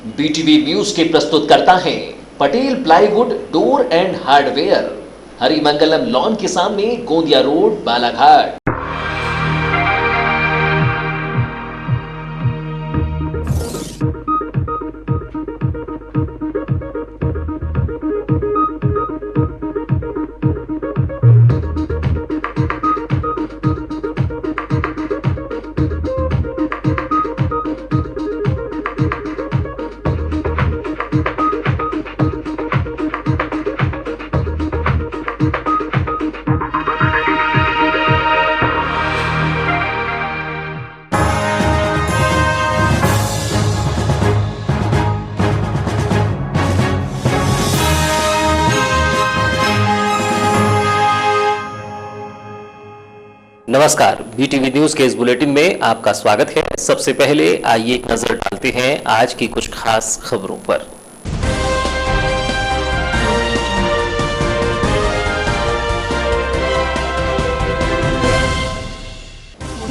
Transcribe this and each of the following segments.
BTV news के प्रस्तुत करता है Patel plywood door and hardware, Harimangalam lawn के सामने, गोंदिया रोड, बालाघाट। नमस्कार, बीटीवी न्यूज के इस बुलेटिन में आपका स्वागत है। सबसे पहले आइए एक नजर डालते हैं आज की कुछ खास खबरों पर।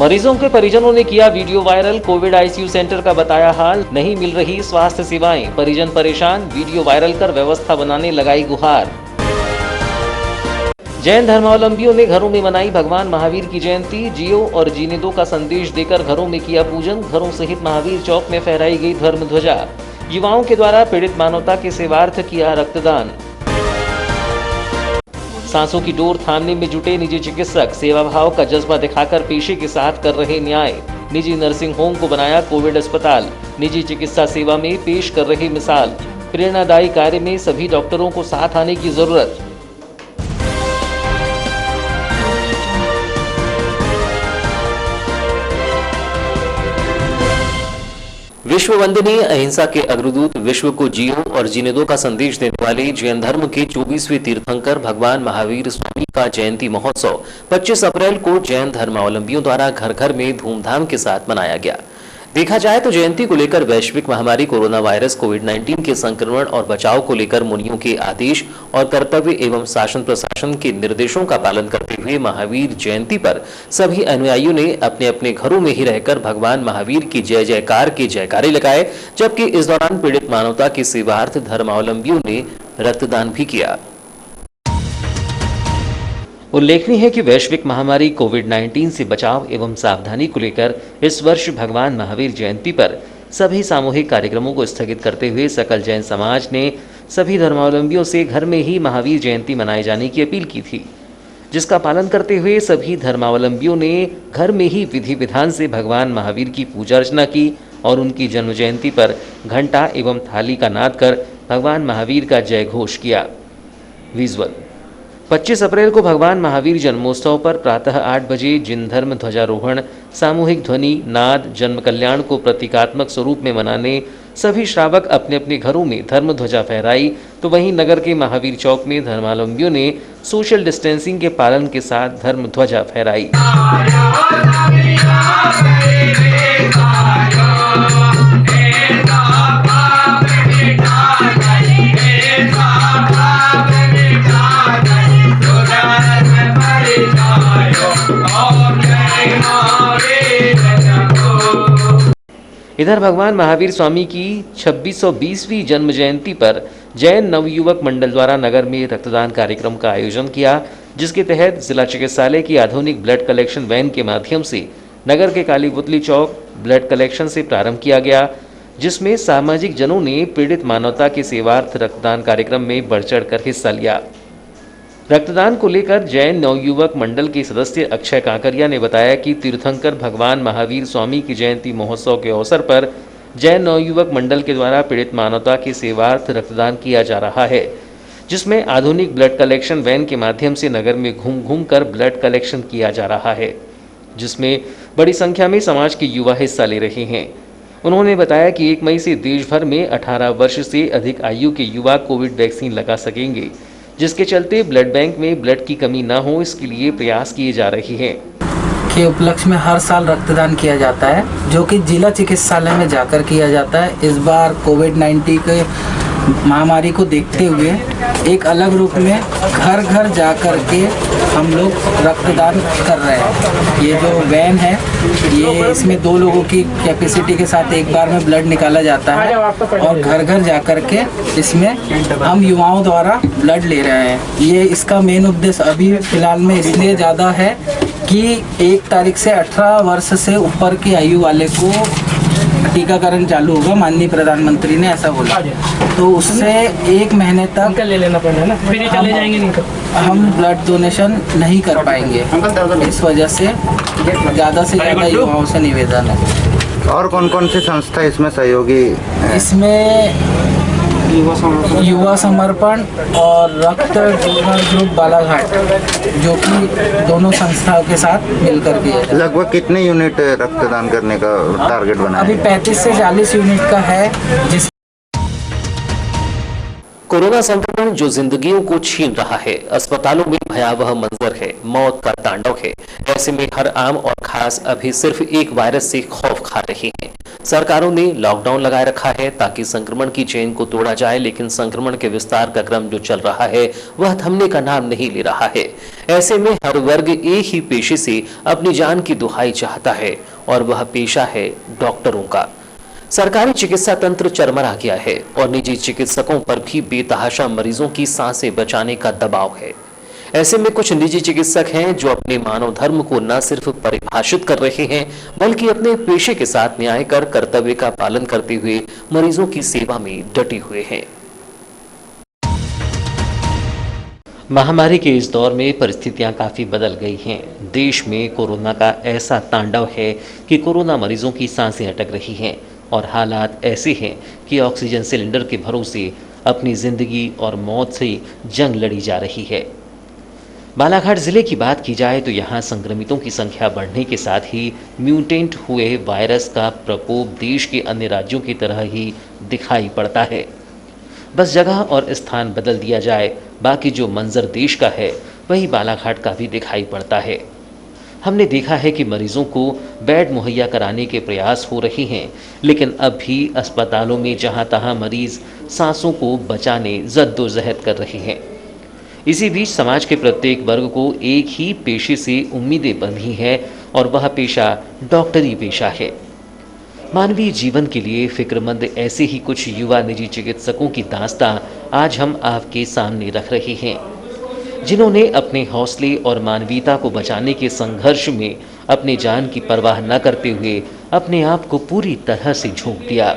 मरीजों के परिजनों ने किया video viral, Covid ICU centre का बताया हाल, नहीं मिल रही स्वास्थ्य सेवाएं, परिजन परेशान, वीडियो वायरल कर व्यवस्था बनाने लगाई गुहार। जैन धर्मावलंबियों ने घरों में मनाई भगवान महावीर की जयंती, जियो और जीने दो का संदेश देकर घरों में किया पूजन, घरों सहित महावीर चौक में फहराई गई धर्म ध्वजा। युवाओं के द्वारा पीड़ित मानवता के सेवार्थ किया रक्तदान। सांसों की डोर थामने में जुटे निजी चिकित्सक, सेवा भाव का जज्बा दिखाकर पेशे के साथ कर रहे न्याय। निजी नर्सिंग होम को बनाया कोविड अस्पताल, निजी चिकित्सा सेवा में पेश कर रही मिसाल। प्रेरणादायी कार्य में सभी डॉक्टरों को साथ आने की जरूरत। विश्व वंदनीय अहिंसा के अग्रदूत, विश्व को जियो और जीने दो का संदेश देने वाले जैन धर्म के 24वें तीर्थंकर भगवान महावीर स्वामी का जयंती महोत्सव 25 अप्रैल को जैन धर्मावलंबियों द्वारा घर घर में धूमधाम के साथ मनाया गया। देखा जाए तो जयंती को लेकर वैश्विक महामारी कोरोना वायरस कोविड-19 के संक्रमण और बचाव को लेकर मुनियों के आदेश और कर्तव्य एवं शासन प्रशासन के निर्देशों का पालन करते हुए महावीर जयंती पर सभी अनुयायियों ने अपने अपने घरों में ही रहकर भगवान महावीर की जय जयकार के जयकारे लगाए, जबकि इस दौरान पीड़ित मानवता के सेवार्थ धर्मावलंबियों ने रक्तदान भी किया। उल्लेखनीय है कि वैश्विक महामारी कोविड-19 से बचाव एवं सावधानी को लेकर इस वर्ष भगवान महावीर जयंती पर सभी सामूहिक कार्यक्रमों को स्थगित करते हुए सकल जैन समाज ने सभी धर्मावलंबियों से घर में ही महावीर जयंती मनाए जाने की अपील की थी, जिसका पालन करते हुए सभी धर्मावलंबियों ने घर में ही विधि विधान से भगवान महावीर की पूजा अर्चना की और उनकी जन्म जयंती पर घंटा एवं थाली का नाद कर भगवान महावीर का जय घोष किया। विजुअल 25 अप्रैल को भगवान महावीर जन्मोत्सव पर प्रातः 8 बजे जिन धर्म ध्वजारोहण, सामूहिक ध्वनि, नाद, जन्म कल्याण को प्रतीकात्मक स्वरूप में मनाने सभी श्रावक अपने अपने घरों में धर्म ध्वजा फहराई, तो वहीं नगर के महावीर चौक में धर्मावलंबियों ने सोशल डिस्टेंसिंग के पालन के साथ धर्म ध्वजा फहराई। इधर भगवान महावीर स्वामी की 2620वीं जन्म जयंती पर जैन नवयुवक मंडल द्वारा नगर में रक्तदान कार्यक्रम का आयोजन किया, जिसके तहत जिला चिकित्सालय की आधुनिक ब्लड कलेक्शन वैन के माध्यम से नगर के काली पुतली चौक ब्लड कलेक्शन से प्रारंभ किया गया, जिसमें सामाजिक जनों ने पीड़ित मानवता के सेवार्थ रक्तदान कार्यक्रम में बढ़ चढ़कर हिस्सा लिया। रक्तदान को लेकर जैन नवयुवक मंडल के सदस्य अक्षय काकरिया ने बताया कि तीर्थंकर भगवान महावीर स्वामी की जयंती महोत्सव के अवसर पर जैन नवयुवक मंडल के द्वारा पीड़ित मानवता के सेवार्थ रक्तदान किया जा रहा है, जिसमें आधुनिक ब्लड कलेक्शन वैन के माध्यम से नगर में घूम घूम कर ब्लड कलेक्शन किया जा रहा है, जिसमें बड़ी संख्या में समाज के युवा हिस्सा ले रहे हैं। उन्होंने बताया कि 1 मई से देश भर में 18 वर्ष से अधिक आयु के युवा कोविड वैक्सीन लगा सकेंगे, जिसके चलते ब्लड बैंक में ब्लड की कमी न हो, इसके लिए प्रयास किए जा रहे हैं। के उपलक्ष्य में हर साल रक्तदान किया जाता है, जो कि जिला चिकित्सालय में जाकर किया जाता है। इस बार कोविड-19 के महामारी को देखते हुए एक अलग रूप में घर घर जाकर के हम लोग रक्तदान कर रहे हैं। ये जो वैन है, ये इसमें 2 लोगों की कैपेसिटी के साथ एक बार में ब्लड निकाला जाता है और घर घर जा कर के इसमें हम युवाओं द्वारा ब्लड ले रहे हैं। ये इसका मेन उद्देश्य अभी फ़िलहाल में इसलिए ज़्यादा है कि 1 तारीख से 18 वर्ष से ऊपर की आयु वाले को टीकाकरण चालू होगा। माननीय प्रधानमंत्री ने ऐसा बोला, तो उससे 1 महीने तक ले लेना पड़ेगा ना, फिर ये चले जाएंगे नहीं तो। हम ब्लड डोनेशन नहीं कर पाएंगे। इस वजह से ज़्यादा से ज़्यादा युवाओं से निवेदन है। और कौन कौन सी संस्था इसमें सहयोगी हैं? इसमें युवा समर्पण और रक्त डोनर ग्रुप बालाघाट, जो कि दोनों संस्थाओं के साथ मिलकर किया जाए। लगभग कितने यूनिट रक्तदान करने का टारगेट बनाया अभी है? 35 से 40 यूनिट का है, जिस कोरोना संक्रमण जो जिंदगियों को छीन रहा है, अस्पतालों में भयावह मंजर है, मौत का तांडव है। ऐसे में हर आम और खास अभी सिर्फ एक वायरस से खौफ खा रही है। सरकारों ने लॉकडाउन लगाए रखा है ताकि संक्रमण की चेन को तोड़ा जाए, लेकिन संक्रमण के विस्तार का क्रम जो चल रहा है वह थमने का नाम नहीं ले रहा है। ऐसे में हर वर्ग एक ही पेशे से अपनी जान की दुहाई चाहता है और वह पेशा है डॉक्टरों का। सरकारी चिकित्सा तंत्र चरमरा गया है और निजी चिकित्सकों पर भी बेतहाशा मरीजों की सांसें बचाने का दबाव है। ऐसे में कुछ निजी चिकित्सक हैं जो अपने मानव धर्म को न सिर्फ परिभाषित कर रहे हैं, बल्कि अपने पेशे के साथ न्याय कर कर्तव्य का पालन करते हुए मरीजों की सेवा में डटे हुए हैं। महामारी के इस दौर में परिस्थितियां काफी बदल गई हैं। देश में कोरोना का ऐसा तांडव है कि कोरोना मरीजों की सांसें अटक रही हैं और हालात ऐसे हैं कि ऑक्सीजन सिलेंडर के भरोसे अपनी जिंदगी और मौत से जंग लड़ी जा रही है। बालाघाट जिले की बात की जाए तो यहाँ संक्रमितों की संख्या बढ़ने के साथ ही म्यूटेंट हुए वायरस का प्रकोप देश के अन्य राज्यों की तरह ही दिखाई पड़ता है। बस जगह और स्थान बदल दिया जाए, बाकी जो मंजर देश का है वही बालाघाट का भी दिखाई पड़ता है। हमने देखा है कि मरीजों को बेड मुहैया कराने के प्रयास हो रहे हैं, लेकिन अब भी अस्पतालों में जहां तहां मरीज सांसों को बचाने जद्दोजहद कर रहे हैं। इसी बीच समाज के प्रत्येक वर्ग को एक ही पेशे से उम्मीदें बंधी हैं और वह पेशा डॉक्टरी पेशा है। मानवीय जीवन के लिए फिक्रमंद ऐसे ही कुछ युवा निजी चिकित्सकों की दास्तां आज हम आपके सामने रख रहे हैं, जिन्होंने अपने हौसले और मानवीयता को बचाने के संघर्ष में अपने जान की परवाह न करते हुए अपने आप को पूरी तरह से झोंक दिया।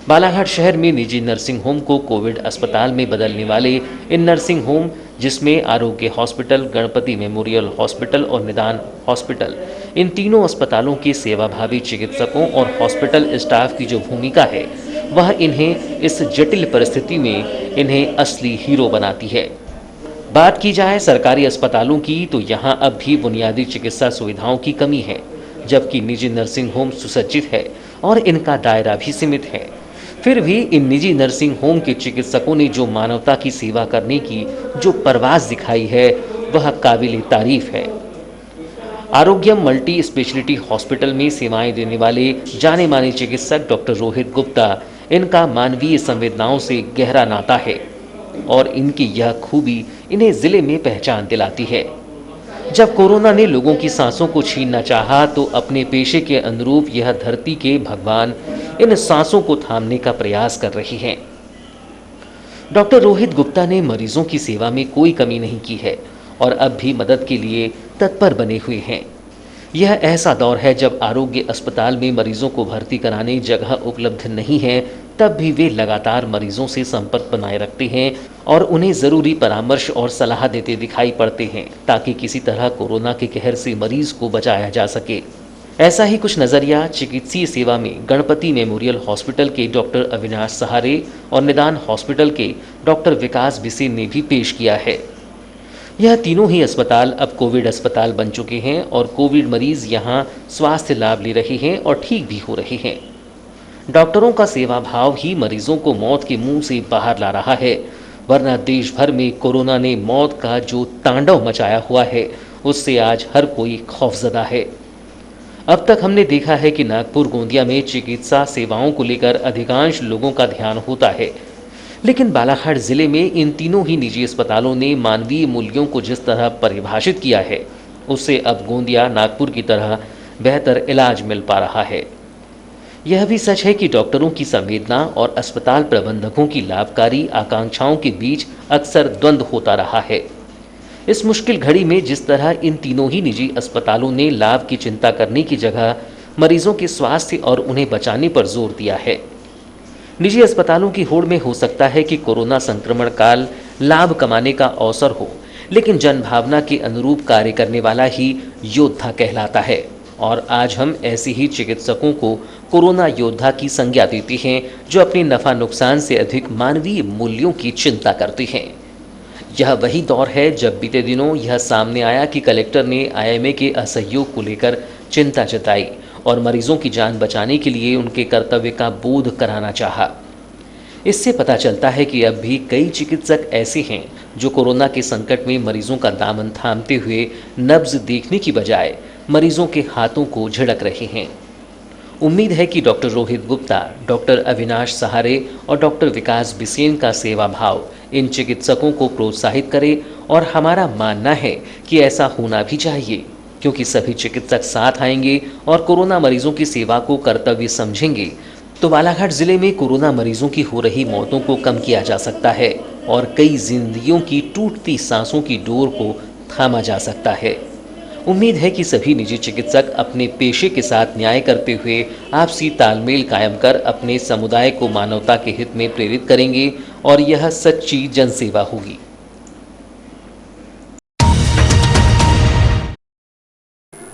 बालाघाट शहर में निजी नर्सिंग होम को कोविड अस्पताल में बदलने वाले इन नर्सिंग होम, जिसमें आरोग्य हॉस्पिटल, गणपति मेमोरियल हॉस्पिटल और निदान हॉस्पिटल, इन तीनों अस्पतालों के सेवाभावी चिकित्सकों और हॉस्पिटल स्टाफ की जो भूमिका है वह इन्हें इस जटिल परिस्थिति में इन्हें असली हीरो बनाती है। बात की जाए सरकारी अस्पतालों की तो यहाँ अब भी बुनियादी चिकित्सा सुविधाओं की कमी है, जबकि निजी नर्सिंग होम सुसज्जित है और इनका दायरा भी सीमित है। फिर भी इन निजी नर्सिंग होम के चिकित्सकों ने जो मानवता की सेवा करने की जो परवाज़ दिखाई है वह काबिल तारीफ है। आरोग्यम मल्टी स्पेशलिटी हॉस्पिटल में सेवाएं देने वाले जाने माने चिकित्सक डॉक्टर रोहित गुप्ता, इनका मानवीय संवेदनाओं से गहरा नाता है और इनकी यह खूबी इन्हें जिले में पहचान दिलाती है। जब कोरोना ने लोगों की सांसों को छीनना चाहा तो अपने पेशे के अनुरूप यह धरती के भगवान इन सांसों को थामने का प्रयास कर रहे हैं। डॉक्टर रोहित गुप्ता ने मरीजों की सेवा में कोई कमी नहीं की है और अब भी मदद के लिए तत्पर बने हुए हैं। यह ऐसा दौर है जब आरोग्य अस्पताल में मरीजों को भर्ती कराने जगह उपलब्ध नहीं है, तब भी वे लगातार मरीजों से संपर्क बनाए रखते हैं और उन्हें ज़रूरी परामर्श और सलाह देते दिखाई पड़ते हैं ताकि किसी तरह कोरोना के कहर से मरीज को बचाया जा सके। ऐसा ही कुछ नज़रिया चिकित्सीय सेवा में गणपति मेमोरियल हॉस्पिटल के डॉक्टर अविनाश सहारे और निदान हॉस्पिटल के डॉक्टर विकास बिसेन ने भी पेश किया है। यह तीनों ही अस्पताल अब कोविड अस्पताल बन चुके हैं और कोविड मरीज यहाँ स्वास्थ्य लाभ ले रहे हैं और ठीक भी हो रहे हैं। डॉक्टरों का सेवा भाव ही मरीजों को मौत के मुंह से बाहर ला रहा है, वरना देश भर में कोरोना ने मौत का जो तांडव मचाया हुआ है उससे आज हर कोई खौफजदा है। अब तक हमने देखा है कि नागपुर गोंदिया में चिकित्सा सेवाओं को लेकर अधिकांश लोगों का ध्यान होता है, लेकिन बालाघाट जिले में इन तीनों ही निजी अस्पतालों ने मानवीय मूल्यों को जिस तरह परिभाषित किया है, उससे अब गोंदिया, नागपुर की तरह बेहतर इलाज मिल पा रहा है। यह भी सच है कि डॉक्टरों की संवेदना और अस्पताल प्रबंधकों की लाभकारी आकांक्षाओं के बीच अक्सर द्वंद्व होता रहा है। इस मुश्किल घड़ी में जिस तरह इन तीनों ही निजी अस्पतालों ने लाभ की चिंता करने की जगह मरीजों के स्वास्थ्य और उन्हें बचाने पर जोर दिया है। निजी अस्पतालों की होड़ में हो सकता है कि कोरोना संक्रमण काल लाभ कमाने का अवसर हो, लेकिन जनभावना के अनुरूप कार्य करने वाला ही योद्धा कहलाता है। और आज हम ऐसे ही चिकित्सकों को कोरोना योद्धा की संज्ञा देते हैं, जो अपने नफा नुकसान से अधिक मानवीय मूल्यों की चिंता करते हैं। यह वही दौर है जब बीते दिनों यह सामने आया कि कलेक्टर ने आईएमए के असहयोग को लेकर चिंता जताई और मरीजों की जान बचाने के लिए उनके कर्तव्य का बोध कराना चाहा। इससे पता चलता है कि अब भी कई चिकित्सक ऐसे हैं जो कोरोना के संकट में मरीजों का दामन थामते हुए नब्ज देखने की बजाय मरीजों के हाथों को झिड़क रहे हैं। उम्मीद है कि डॉक्टर रोहित गुप्ता, डॉक्टर अविनाश सहारे और डॉक्टर विकास बिसेन का सेवा भाव इन चिकित्सकों को प्रोत्साहित करे, और हमारा मानना है कि ऐसा होना भी चाहिए, क्योंकि सभी चिकित्सक साथ आएंगे और कोरोना मरीजों की सेवा को कर्तव्य समझेंगे तो बालाघाट जिले में कोरोना मरीजों की हो रही मौतों को कम किया जा सकता है और कई जिंदगियों की टूटती सांसों की डोर को थामा जा सकता है। उम्मीद है कि सभी निजी चिकित्सक अपने पेशे के साथ न्याय करते हुए आपसी तालमेल कायम कर अपने समुदाय को मानवता के हित में प्रेरित करेंगे और यह सच्ची जनसेवा होगी।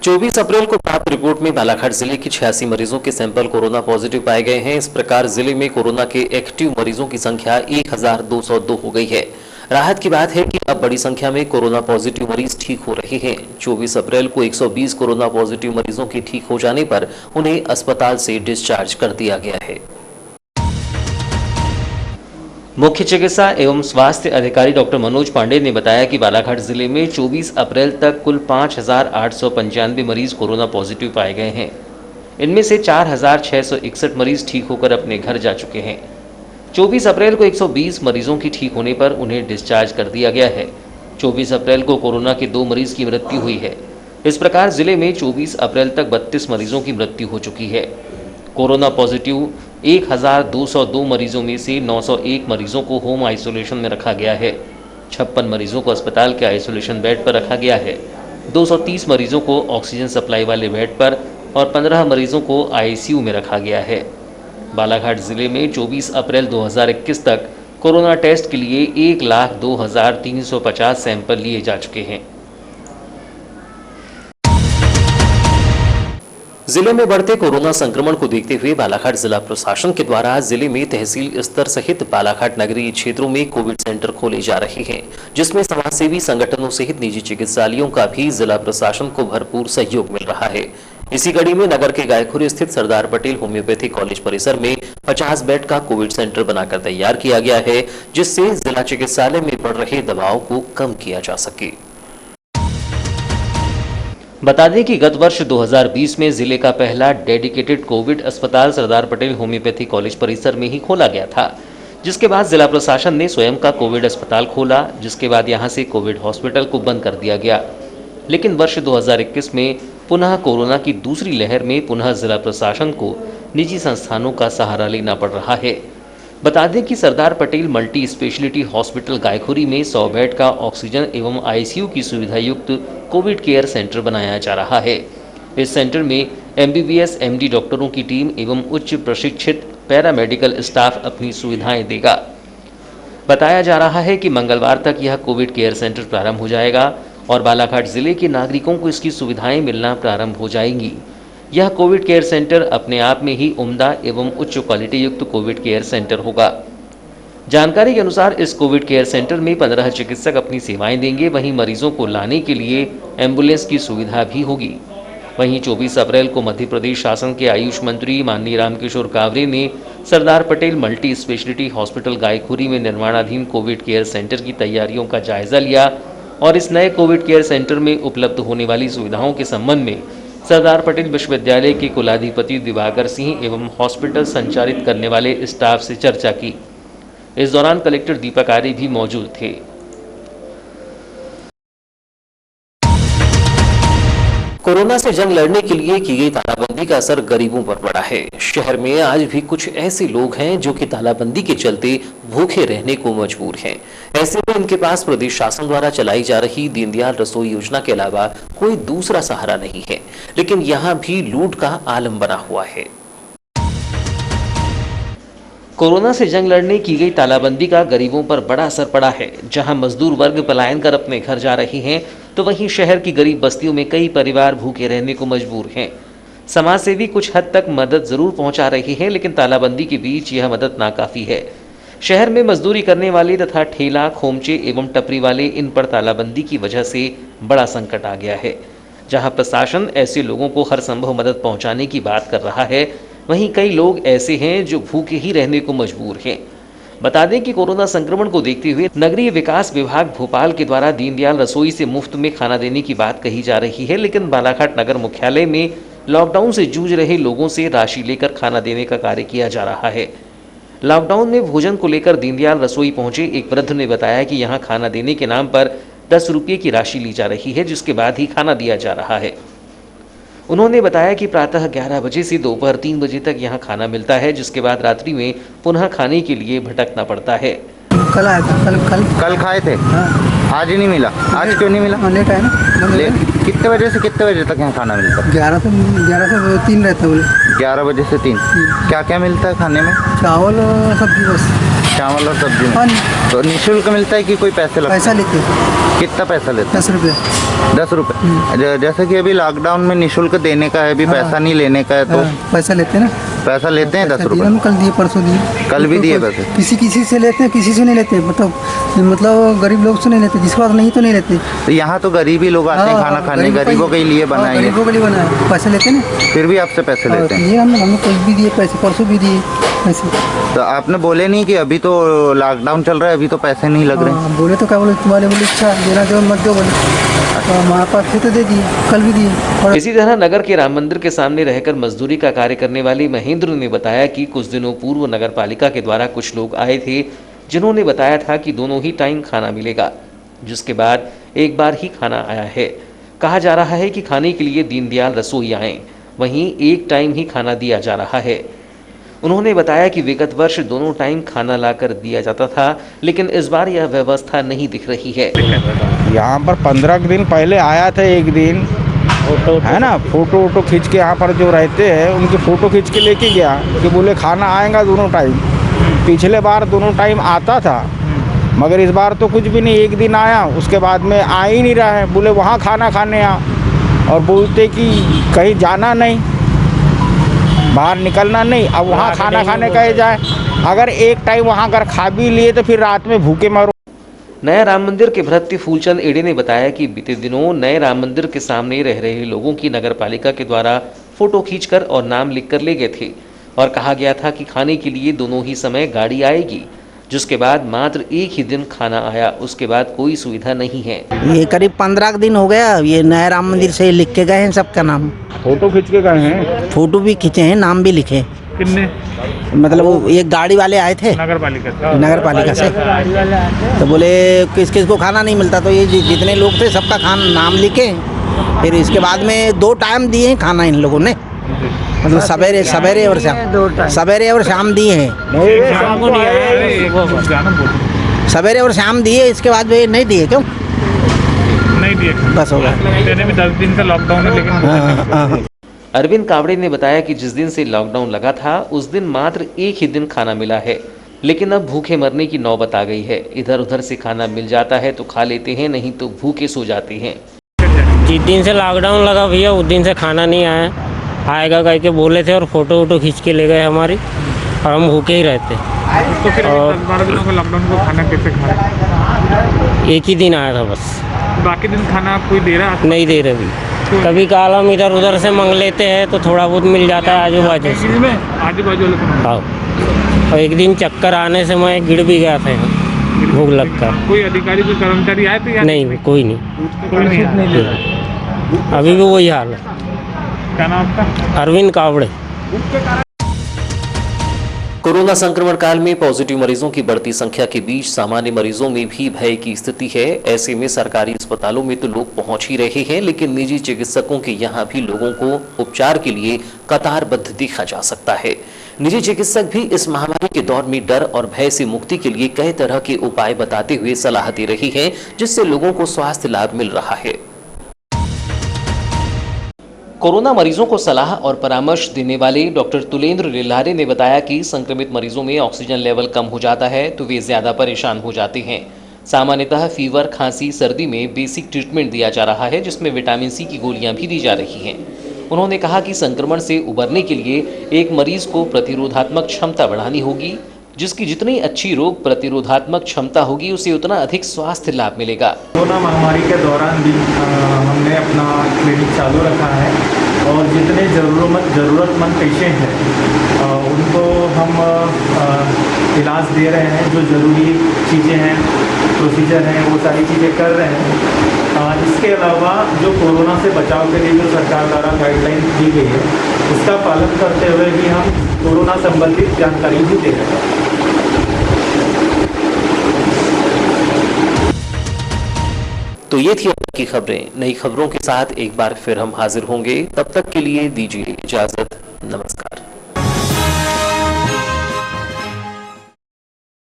24 अप्रैल को प्राप्त रिपोर्ट में बालाघाट जिले की 86 मरीजों के सैंपल कोरोना पॉजिटिव पाए गए हैं। इस प्रकार जिले में कोरोना के एक्टिव मरीजों की संख्या 1202 हो गई है। राहत की बात है कि अब बड़ी संख्या में कोरोना पॉजिटिव मरीज ठीक हो रहे हैं। 24 अप्रैल को 120 कोरोना पॉजिटिव मरीजों के ठीक हो जाने पर उन्हें अस्पताल से डिस्चार्ज कर दिया गया है। मुख्य चिकित्सा एवं स्वास्थ्य अधिकारी डॉक्टर मनोज पांडे ने बताया कि बालाघाट जिले में 24 अप्रैल तक कुल 5,895 मरीज कोरोना पॉजिटिव पाए गए हैं। इनमें से 4,661 मरीज ठीक होकर अपने घर जा चुके हैं। 24 अप्रैल को 120 मरीजों की ठीक होने पर उन्हें डिस्चार्ज कर दिया गया है। 24 अप्रैल को कोरोना के 2 मरीज की मृत्यु हुई है। इस प्रकार जिले में 24 अप्रैल तक 32 मरीजों की मृत्यु हो चुकी है। कोरोना पॉजिटिव 1,202 मरीजों में से 901 मरीजों को होम आइसोलेशन में रखा गया है। 56 मरीजों को अस्पताल के आइसोलेशन बेड पर रखा गया है। 230 मरीजों को ऑक्सीजन सप्लाई वाले बेड पर और 15 मरीजों को आईसीयू में रखा गया है। बालाघाट जिले में 24 अप्रैल 2021 तक कोरोना टेस्ट के लिए 1,02,350 सैंपल लिए जा चुके हैं। जिले में बढ़ते कोरोना संक्रमण को देखते हुए बालाघाट जिला प्रशासन के द्वारा जिले में तहसील स्तर सहित बालाघाट नगरीय क्षेत्रों में कोविड सेंटर खोले जा रहे हैं, जिसमें समाजसेवी संगठनों सहित निजी चिकित्सालयों का भी जिला प्रशासन को भरपूर सहयोग मिल रहा है। इसी कड़ी में नगर के गायखुरी स्थित सरदार पटेल होम्योपैथिक कॉलेज परिसर में 50 बेड का कोविड सेंटर बनाकर तैयार किया गया है, जिससे जिला चिकित्सालय में बढ़ रहे दबाव को कम किया जा सके। बता दें कि गत वर्ष 2020 में जिले का पहला डेडिकेटेड कोविड अस्पताल सरदार पटेल होम्योपैथिक कॉलेज परिसर में ही खोला गया था, जिसके बाद जिला प्रशासन ने स्वयं का कोविड अस्पताल खोला, जिसके बाद यहां से कोविड हॉस्पिटल को बंद कर दिया गया। लेकिन वर्ष 2021 में पुनः कोरोना की दूसरी लहर में पुनः जिला प्रशासन को निजी संस्थानों का सहारा लेना पड़ रहा है। बता दें कि Sardar Patel multi speciality hospital Gaikhuri में 100 बेड का ऑक्सीजन एवं आईसीयू की सुविधा युक्त कोविड केयर सेंटर बनाया जा रहा है। इस सेंटर में एमबीबीएस एमडी डॉक्टरों की टीम एवं उच्च प्रशिक्षित पैरामेडिकल स्टाफ अपनी सुविधाएं देगा। बताया जा रहा है कि मंगलवार तक यह कोविड केयर सेंटर प्रारंभ हो जाएगा और बालाघाट जिले के नागरिकों को इसकी सुविधाएं मिलना प्रारंभ हो जाएंगी। यह कोविड केयर सेंटर अपने आप में ही उम्दा एवं उच्च क्वालिटी युक्त कोविड केयर सेंटर होगा। जानकारी के अनुसार इस कोविड केयर सेंटर में 15 चिकित्सक अपनी सेवाएं देंगे। वहीं मरीजों को लाने के लिए एम्बुलेंस की सुविधा भी होगी। वहीं 24 अप्रैल को मध्य प्रदेश शासन के आयुष मंत्री माननीय रामकिशोर कावरे ने Sardar Patel multi speciality hospital Gaikhuri में निर्माणाधीन कोविड केयर सेंटर की तैयारियों का जायजा लिया और इस नए कोविड केयर सेंटर में उपलब्ध होने वाली सुविधाओं के संबंध में सरदार पटेल विश्वविद्यालय के कुलाधिपति दिवाकर सिंह एवं हॉस्पिटल संचालित करने वाले स्टाफ से चर्चा की। इस दौरान कलेक्टर दीपक आर्य भी मौजूद थे। कोरोना से जंग लड़ने के लिए की गई तालाबंदी का असर गरीबों पर पड़ा है। शहर में आज भी कुछ ऐसे लोग हैं जो कि तालाबंदी के चलते भूखे रहने को मजबूर हैं। ऐसे में इनके पास प्रदेश शासन द्वारा चलाई जा रही दीनदयाल रसोई योजना के अलावा कोई दूसरा सहारा नहीं है, लेकिन यहाँ भी लूट का आलम बना हुआ है। कोरोना से जंग लड़ने की गई तालाबंदी का गरीबों पर बड़ा असर पड़ा है। जहां मजदूर वर्ग पलायन कर अपने घर जा रहे हैं, तो वहीं शहर की गरीब बस्तियों में कई परिवार भूखे रहने को मजबूर हैं। समाज सेवी कुछ हद तक मदद जरूर पहुंचा रही है, लेकिन तालाबंदी के बीच यह मदद नाकाफी है। शहर में मजदूरी करने वाले तथा ठेला, खोमचे एवं टपरी वाले इन पर तालाबंदी की वजह से बड़ा संकट आ गया है। जहां प्रशासन ऐसे लोगों को हर संभव मदद पहुंचाने की बात कर रहा है, वहीं कई लोग ऐसे हैं जो भूखे ही रहने को मजबूर हैं। बता दें कि कोरोना संक्रमण को देखते हुए नगरीय विकास विभाग भोपाल के द्वारा दीनदयाल रसोई से मुफ्त में खाना देने की बात कही जा रही है, लेकिन बालाघाट नगर मुख्यालय में लॉकडाउन से जूझ रहे लोगों से राशि लेकर खाना देने का कार्य किया जा रहा है। लॉकडाउन में भोजन को लेकर दीनदयाल रसोई पहुंचे एक वृद्ध ने बताया कि यहां खाना देने के नाम पर 10 रुपये की राशि ली जा रही है, जिसके बाद ही खाना दिया जा रहा है। उन्होंने बताया कि प्रातः 11 बजे से दोपहर 3 बजे तक यहाँ खाना मिलता है, जिसके बाद रात्रि में पुनः खाने के लिए भटकना पड़ता है। कल आया था, कल खाए थे। हाँ। आज ही नहीं मिला। आज क्यों नहीं मिला? लेट है ना। कितने बजे से कितने बजे तक यहाँ खाना मिलता है? 11 से 3 रहता बोले। 11 बजे से 3। क्या क्या मिलता है खाने में? चावल और सब्जी बस। चावल और सब्जी हाँ। तो निःशुल्क मिलता है कि कोई पैसे लगते? पैसा लेते। कितना पैसा लेते? 10 रुपये। 10 रुपये। जैसे कि अभी लॉकडाउन में निःशुल्क देने का है, अभी पैसा नहीं लेने का है, तो पैसा लेते ना। पैसा लेते हैं 10 रुपये। कल दिए, परसों दिए। कल भी दिए पैसे? किसी से लेते हैं, किसी से नहीं लेते। मतलब गरीब लोग से नहीं लेते, जिसके पास नहीं तो नहीं लेते। तो यहाँ तो गरीबी लोग आते हैं खाना खाने, गरीबों के लिए बनाए हैं। गरीबों के लिए बनाया, पैसे लेते ना। फिर भी आपसे पैसे लेते हैं? ये हम कल भी दिए पैसे, परसों भी दिए पैसे। तो आपने बोले नहीं कि अभी तो लॉकडाउन चल रहा है, अभी तो पैसे नहीं लग रहे? बोले तो क्या बोले, तुम्हारे बोले अच्छा देना दो मत दो बोले, तो हमारे पास थे तो दे दिए, कल भी दिए। इसी तरह नगर के राम मंदिर के सामने रहकर मजदूरी का कार्य करने वाले महेंद्र ने बताया कि कुछ दिनों पूर्व नगर पालिका के द्वारा कुछ लोग आए थे, जिन्होंने बताया था कि दोनों ही टाइम खाना मिलेगा, जिसके बाद एक बार ही खाना आया है। कहा जा रहा है कि खाने के लिए दीनदयाल रसोई आए, वहीं एक टाइम ही खाना दिया जा रहा है। उन्होंने बताया कि विगत वर्ष दोनों टाइम खाना लाकर दिया जाता था, लेकिन इस बार यह व्यवस्था नहीं दिख रही है। यहाँ पर 15 दिन पहले आया था एक दिन, है ना, फोटो वोटो खींच के यहाँ पर जो रहते हैं उनकी फ़ोटो खींच के लेके गया कि बोले खाना आएगा दोनों टाइम। पिछले बार दोनों टाइम आता था, मगर इस बार तो कुछ भी नहीं, एक दिन आया, उसके बाद में आ ही नहीं रहा है। बोले वहाँ खाना खाने आ, और बोलते कि कहीं जाना नहीं, बाहर निकलना नहीं, अब वहाँ खाना खाने कहे जाए। अगर एक टाइम वहाँ अगर खा भी लिए तो फिर रात में भूखे मरो। नया राम मंदिर के भृत्य फूलचंद एडे ने बताया कि बीते दिनों नए राम मंदिर के सामने रह रहे लोगों की नगर पालिका के द्वारा फोटो खींचकर और नाम लिखकर ले गए थे, और कहा गया था कि खाने के लिए दोनों ही समय गाड़ी आएगी, जिसके बाद मात्र एक ही दिन खाना आया, उसके बाद कोई सुविधा नहीं है। ये करीब 15 दिन हो गया, ये नया राम मंदिर से लिख के गए हैं सबका नाम। फोटो खींच के गए हैं? फोटो भी खींचे हैं, नाम भी लिखे। कितने? मतलब वो एक गाड़ी वाले आए थे नगर पालिका से, तो बोले किस किस को खाना नहीं मिलता, तो ये जितने लोग थे सबका नाम लिखे। फिर इसके बाद में 2 टाइम दिए हैं खाना इन लोगों ने, मतलब सवेरे और शाम, सवेरे और शाम दिए हैं। सवेरे और शाम दिए, इसके बाद वे नहीं दिए। क्यों नहीं दिए? बस हो गया। तेरे भी 10 दिन से लॉकडाउन है, लेकिन अरविंद कावड़े ने बताया कि जिस दिन से लॉकडाउन लगा था उस दिन मात्र एक ही दिन खाना मिला है, लेकिन अब भूखे मरने की नौबत आ गई है। इधर उधर से खाना मिल जाता है तो खा लेते हैं, नहीं तो भूखे सो जाते हैं। जिस दिन से लॉकडाउन लगा भैया उस दिन से खाना नहीं आएगा कह के बोले थे, और फोटो वोटो खींच के ले गए हमारी, और हम भूखे ही रहते। तो फिर 10-12 दिनों को लॉकडाउन को खाना कैसे खा रहे? एक ही दिन आया था बस, बाकी दिन खाना कोई दे रहा? नहीं दे रहे भी। कभी काल हम इधर उधर से मंग लेते हैं तो थोड़ा बहुत मिल जाता है आजू बाजू से। आजू बाजू हाँ, और एक दिन चक्कर आने से मैं गिर भी गया था यहाँ, भूख लगता। कोई अधिकारी कोई कर्मचारी आए थे? नहीं, कोई नहीं। अभी भी वही हाल है। क्या नाम आपका? अरविंद कावड़े। कोरोना संक्रमण काल में पॉजिटिव मरीजों की बढ़ती संख्या के बीच सामान्य मरीजों में भी भय की स्थिति है। ऐसे में सरकारी अस्पतालों में तो लोग पहुंच ही रहे हैं, लेकिन निजी चिकित्सकों के यहां भी लोगों को उपचार के लिए कतारबद्ध देखा जा सकता है। निजी चिकित्सक भी इस महामारी के दौर में डर और भय से मुक्ति के लिए कई तरह के उपाय बताते हुए सलाह दे रही हैं, जिससे लोगों को स्वास्थ्य लाभ मिल रहा है। कोरोना मरीजों को सलाह और परामर्श देने वाले डॉक्टर तुलेंद्र लिल्हारे ने बताया कि संक्रमित मरीजों में ऑक्सीजन लेवल कम हो जाता है तो वे ज्यादा परेशान हो जाते हैं। सामान्यतः फीवर, खांसी, सर्दी में बेसिक ट्रीटमेंट दिया जा रहा है, जिसमें विटामिन सी की गोलियां भी दी जा रही हैं। उन्होंने कहा कि संक्रमण से उबरने के लिए एक मरीज को प्रतिरोधात्मक क्षमता बढ़ानी होगी, जिसकी जितनी अच्छी रोग प्रतिरोधात्मक क्षमता होगी उसे उतना अधिक स्वास्थ्य लाभ मिलेगा। कोरोना महामारी के दौरान भी हमने अपना क्लिनिक चालू रखा है और जितने ज़रूरतमंद पेशेंट हैं उनको हम इलाज दे रहे हैं। जो ज़रूरी चीज़ें हैं, प्रोसीजर हैं, वो सारी चीज़ें कर रहे हैं। इसके अलावा जो कोरोना से बचाव के लिए जो सरकार द्वारा गाइडलाइन दी गई है, उसका पालन करते हुए भी हम कोरोना संबंधित जानकारी भी दे रहे हैं। तो ये थी आज की खबरें। नई खबरों के साथ एक बार फिर हम हाजिर होंगे। तब तक के लिए दीजिए इजाजत।